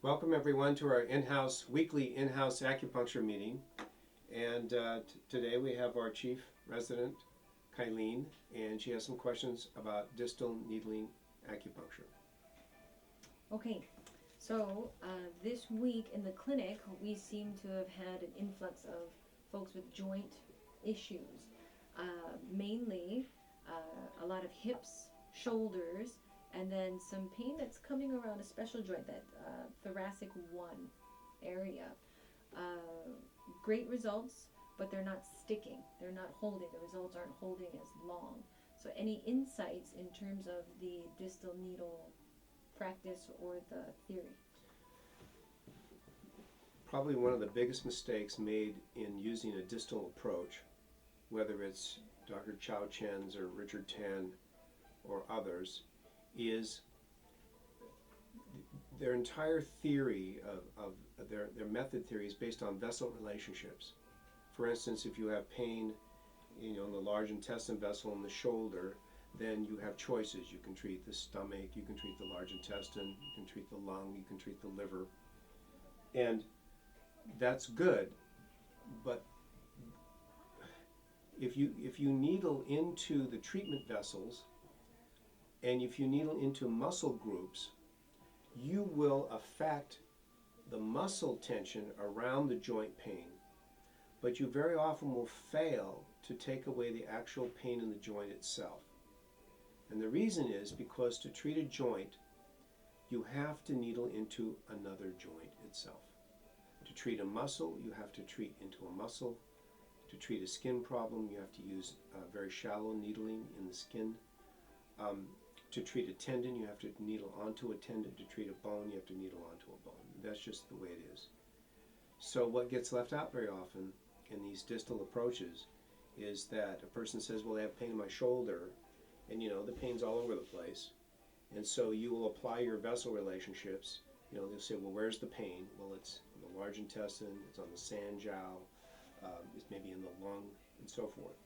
Welcome everyone to our weekly in-house acupuncture meeting. And today we have our chief resident, Kylene, and she has some questions about distal needling acupuncture. Okay, so this week in the clinic, we seem to have had an influx of folks with joint issues, mainly a lot of hips, shoulders, and then some pain that's coming around a special joint, that thoracic 1 area. Great results, but they're not sticking. They're not holding. The results aren't holding as long. So any insights in terms of the distal needle practice or the theory? Probably one of the biggest mistakes made in using a distal approach, whether it's Dr. Chow Chen's or Richard Tan or others, is their entire theory of their method theory is based on vessel relationships. For instance, if you have pain, in the large intestine vessel in the shoulder, then you have choices. You can treat the stomach, you can treat the large intestine, you can treat the lung, you can treat the liver. And that's good, but if you needle into the treatment vessels and if you needle into muscle groups, you will affect the muscle tension around the joint pain, but you very often will fail to take away the actual pain in the joint itself. And the reason is because to treat a joint, you have to needle into another joint itself. To treat a muscle, you have to treat into a muscle. To treat a skin problem, you have to use very shallow needling in the skin. To treat a tendon, you have to needle onto a tendon. To treat a bone, you have to needle onto a bone. That's just the way it is. So what gets left out very often in these distal approaches is that a person says, well, I have pain in my shoulder, and the pain's all over the place. And so you will apply your vessel relationships. They'll say, well, where's the pain? Well, it's in the large intestine, it's on the sand jowl, it's maybe in the lung, and so forth.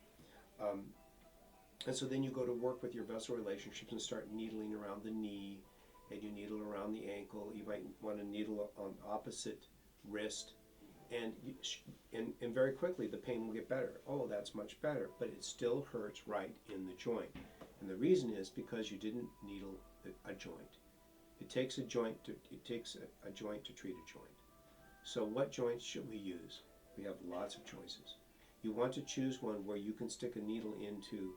And so then you go to work with your vessel relationships and start needling around the knee, and you needle around the ankle. You might want to needle on opposite wrist, and very quickly the pain will get better. Oh, that's much better, but it still hurts right in the joint. And the reason is because you didn't needle a joint. It takes a joint to treat a joint. So what joints should we use? We have lots of choices. You want to choose one where you can stick a needle into,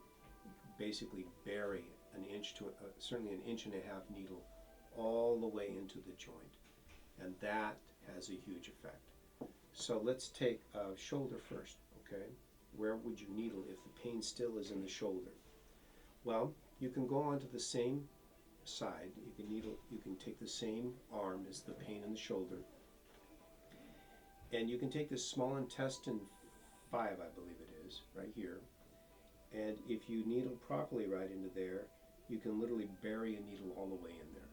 basically bury an inch to certainly an inch and a half needle all the way into the joint, and that has a huge effect. So let's take shoulder first. Okay, where would you needle if the pain still is in the shoulder? Well, you can go onto the same side. You can take the same arm as the pain in the shoulder, and you can take this small intestine 5, I believe it is, right here. And if you needle properly right into there, you can literally bury a needle all the way in there.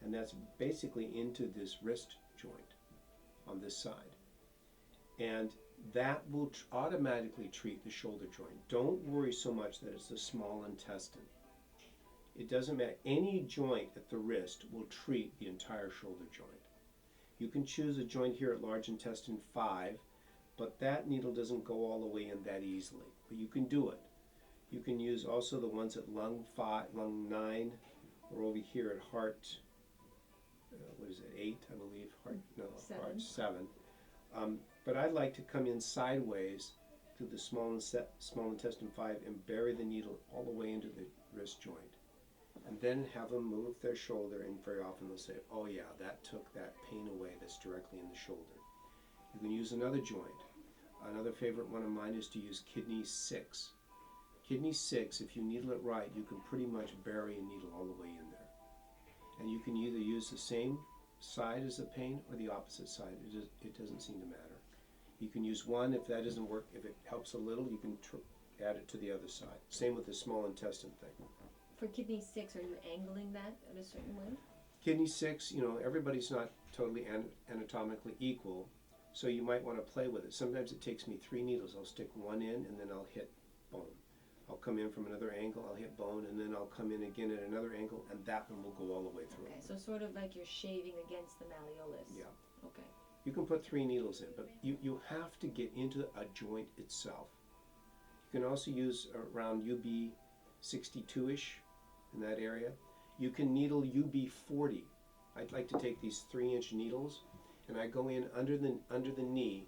And that's basically into this wrist joint on this side. And that will automatically treat the shoulder joint. Don't worry so much that it's the small intestine. It doesn't matter. Any joint at the wrist will treat the entire shoulder joint. You can choose a joint here at large intestine 5, but that needle doesn't go all the way in that easily. But you can do it. You can use also the ones at lung 9, or over here at heart, 8, I believe, heart 7. But I'd like to come in sideways through the small intestine 5 and bury the needle all the way into the wrist joint. And then have them move their shoulder, and very often they'll say, oh yeah, that took that pain away that's directly in the shoulder. You can use another joint. Another favorite one of mine is to use kidney 6. Kidney 6, if you needle it right, you can pretty much bury a needle all the way in there. And you can either use the same side as the pain or the opposite side. It doesn't seem to matter. You can use one. If that doesn't work, if it helps a little, you can add it to the other side. Same with the small intestine thing. For kidney 6, are you angling that in a certain way? Kidney 6, everybody's not totally anatomically equal, so you might want to play with it. Sometimes it takes me 3 needles. I'll stick one in and then I'll hit bone. I'll come in from another angle, I'll hit bone, and then I'll come in again at another angle, and that one will go all the way through. Okay, so sort of like you're shaving against the malleolus. Yeah. Okay. You can put 3 needles in, but you have to get into a joint itself. You can also use around UB 62-ish in that area. You can needle UB 40. I'd like to take these 3-inch needles, and I go in under the knee,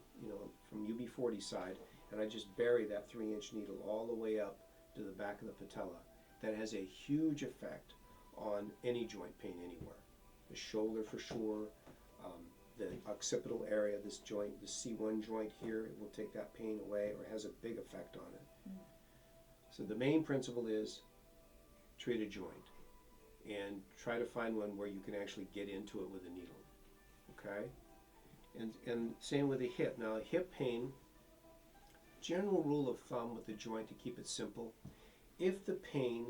from UB 40 side, and I just bury that 3-inch needle all the way up to the back of the patella. That has a huge effect on any joint pain anywhere. The shoulder for sure, the occipital area, this joint, the C1 joint here, it will take that pain away or has a big effect on it. Mm. So the main principle is treat a joint and try to find one where you can actually get into it with a needle, okay? And same with the hip. Now hip pain, general rule of thumb with the joint to keep it simple, if the pain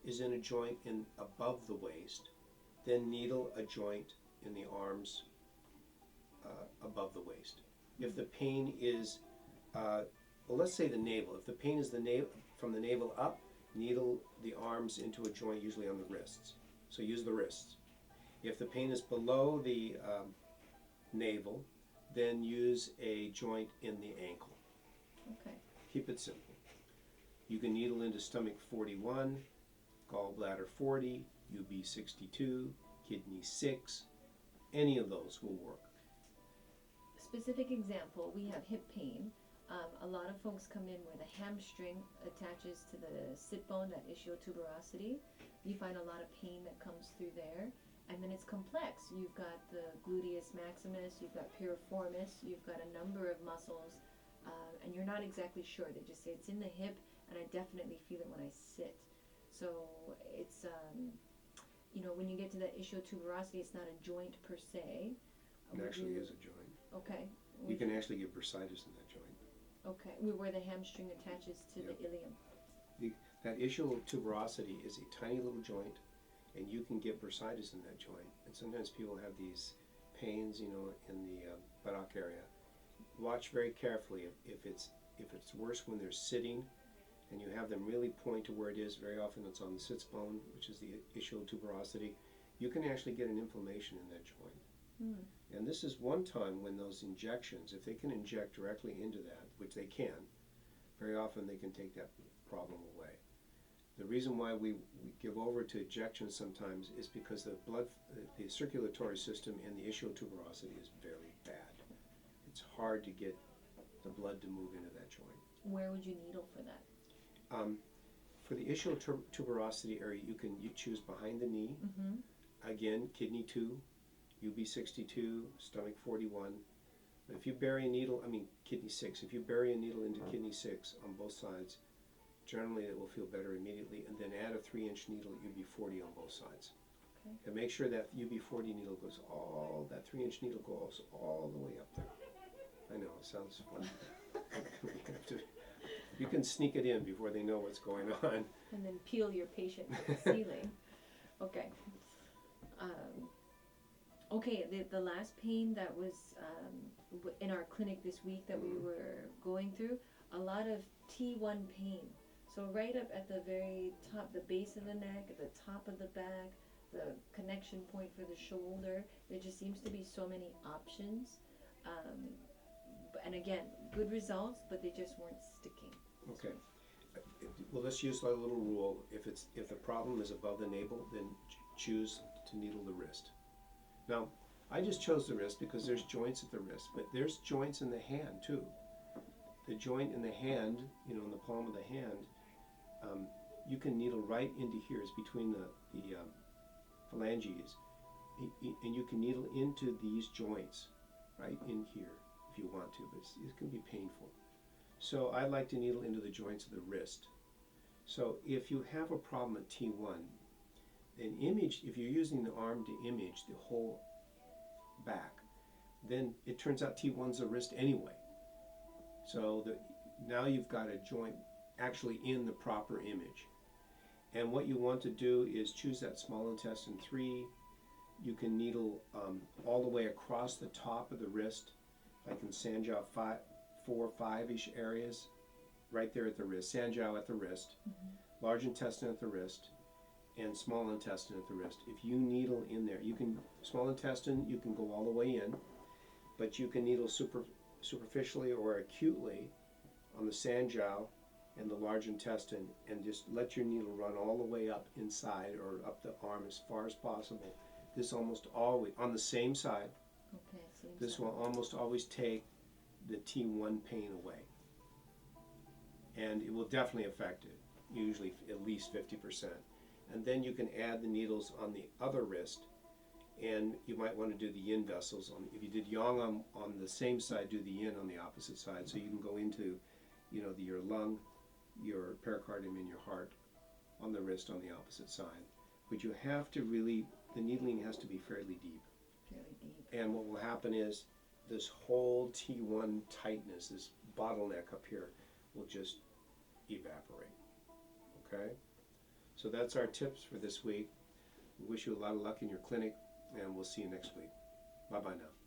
is in a joint above the waist, then needle a joint in the arms above the waist. If the pain is, well, let's say the navel. If the pain is from the navel up, needle the arms into a joint, usually on the wrists. So use the wrists. If the pain is below the navel, then use a joint in the ankle. Okay. Keep it simple. You can needle into stomach 41, gallbladder 40, UB 62, kidney 6. Any of those will work. Specific example, we have hip pain. A lot of folks come in where the hamstring attaches to the sit bone, that ischial tuberosity. You find a lot of pain that comes through there. And then it's complex. You've got the gluteus maximus, you've got piriformis, you've got a number of muscles, and you're not exactly sure. They just say it's in the hip, and I definitely feel it when I sit. So it's, when you get to that ischial tuberosity, it's not a joint per se. It actually is a joint. Okay. You can actually get bursitis in that joint. Okay, where the hamstring attaches to the ilium. That ischial tuberosity is a tiny little joint, and you can get bursitis in that joint. And sometimes people have these pains, in the buttock area. Watch very carefully. If it's worse when they're sitting, and you have them really point to where it is. Very often it's on the sits bone, which is the ischial tuberosity. You can actually get an inflammation in that joint. Mm. And this is one time when those injections, if they can inject directly into that, which they can, very often they can take that problem away. The reason why we give over to injections sometimes is because the circulatory system in the ischial tuberosity is very bad. It's hard to get the blood to move into that joint. Where would you needle for that? For the ischial tuberosity area, you choose behind the knee. Mm-hmm. Again, kidney 2, UB 62, stomach 41. But if you bury a needle, kidney 6, if you bury a needle into kidney 6 on both sides, generally it will feel better immediately, and then add a 3-inch needle at UB 40 on both sides. Okay. And make sure that UB 40 needle that 3-inch needle goes all the way up there. I know, it sounds fun. You can sneak it in before they know what's going on. And then peel your patient to the ceiling. Okay. Okay, the last pain that was in our clinic this week that we were going through, a lot of T1 pain. So right up at the very top, the base of the neck, at the top of the back, the connection point for the shoulder, there just seems to be so many options. And again, good results, but they just weren't sticking. Okay. Well, let's use a little rule. If the problem is above the navel, then choose to needle the wrist. Now, I just chose the wrist because there's joints at the wrist, but there's joints in the hand too. The joint in the hand, in the palm of the hand, you can needle right into here. It's between the phalanges, and you can needle into these joints right in here if you want to, but it can be painful. So I like to needle into the joints of the wrist. So if you have a problem at T1, then if you're using the arm to image the whole back, then it turns out T1's the wrist anyway. So now you've got a joint actually in the proper image. And what you want to do is choose that small intestine 3. You can needle all the way across the top of the wrist, like in Sanjiao 4, 5-ish areas. right there at the wrist, Sanjiao at the wrist, large intestine at the wrist, and small intestine at the wrist. If you needle in there, you can, small intestine, you can go all the way in, but you can needle superficially or acutely on the Sanjiao and the large intestine, and just let your needle run all the way up inside or up the arm as far as possible. This almost always, on the same side, Okay, same this side. will almost always take the T1 pain away. And it will definitely affect it, usually at least 50%. And then you can add the needles on the other wrist, and you might want to do the yin vessels. If you did yang on the same side, do the yin on the opposite side, so you can go into, your lung, your pericardium, and your heart on the wrist on the opposite side. But you have to really, the needling has to be fairly deep. Fairly deep. And what will happen is this whole T1 tightness, this bottleneck up here, will just evaporate. Okay? So that's our tips for this week. We wish you a lot of luck in your clinic, and we'll see you next week. Bye-bye now.